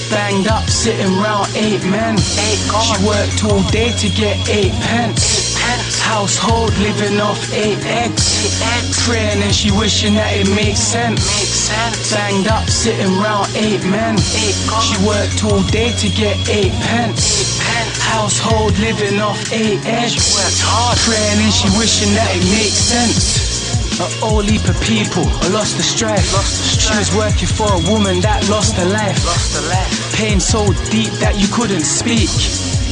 Banged up, sitting round 8 men. She worked all day to get 8 pence. Household living off 8 eggs. Praying and she wishing that it makes sense. Banged up, sitting round 8 men. She worked all day to get 8 pence. Household living off 8 eggs. Praying and she wishing that it makes sense. A whole heap of people lost the strife. She was working for a woman that lost her life. Pain so deep that you couldn't speak.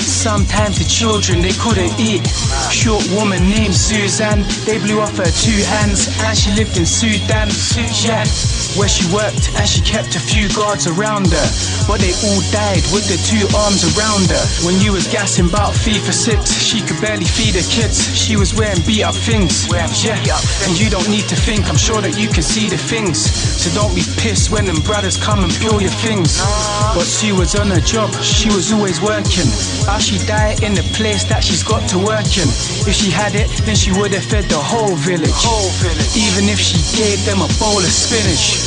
Sometimes the children, they couldn't eat. Short woman named Suzanne, they blew off her 2 hands. And she lived in Sudan, yeah, where she worked and she kept a few guards around her. But they all died with the 2 arms around her. When you was gassing about feed for 6, she could barely feed her kids. She was wearing beat up things, yeah. And you don't need to think, I'm sure that you can see the things. So don't be pissed when them brothers come and peel your things. But she was on her job, she was always working. How she died in the place that she's got to work in. If she had it, then she would have fed the whole village. Even if she gave them a bowl of spinach.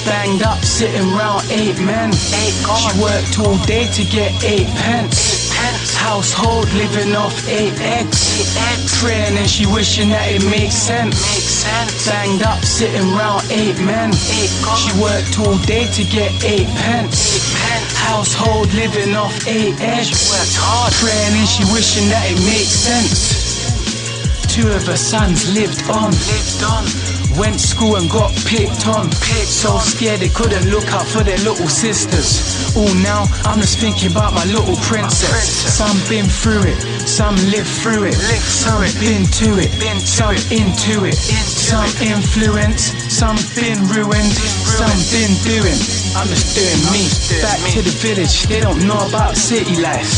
Banged up, sitting round 8 men. She worked all day to get 8 pence. Household living off 8 eggs. Praying and she wishing that it makes sense. Banged up, sitting round 8 men. She worked all day to get 8 pence. Household living off 8 eggs. Praying and she wishing that it makes sense. 2 of her sons lived on. Went school and got picked on. So scared they couldn't look out for their little sisters. All now, I'm just thinking about my little princess. Some been through it, some lived through it. Some been to it, some into it. Some influence, some been ruined, some been doing. I'm just doing me. Back to the village, they don't know about city life.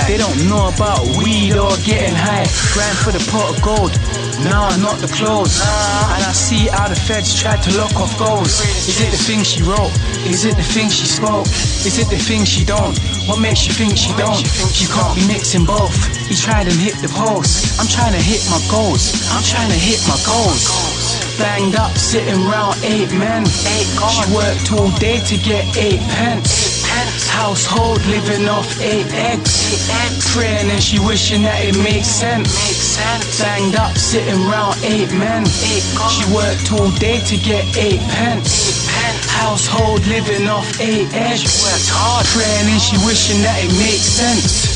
They don't know about weed or getting high. Ran for the pot of gold, now I'm not the clothes. And I see how the feds tried to lock off goals. Is it the thing she wrote? Is it the thing she spoke? Is it the thing she don't? What makes you think she don't? You can't be mixing both. He tried and hit the post. I'm trying to hit my goals. I'm trying to hit my goals. Banged up, sitting round 8 men. She worked all day to get 8 pence. Household living off 8 eggs. Praying and she wishing that it makes sense. Banged up, sitting round 8 men. She worked all day to get 8 pence. Household living off 8 eggs. Praying and she wishing that it makes sense.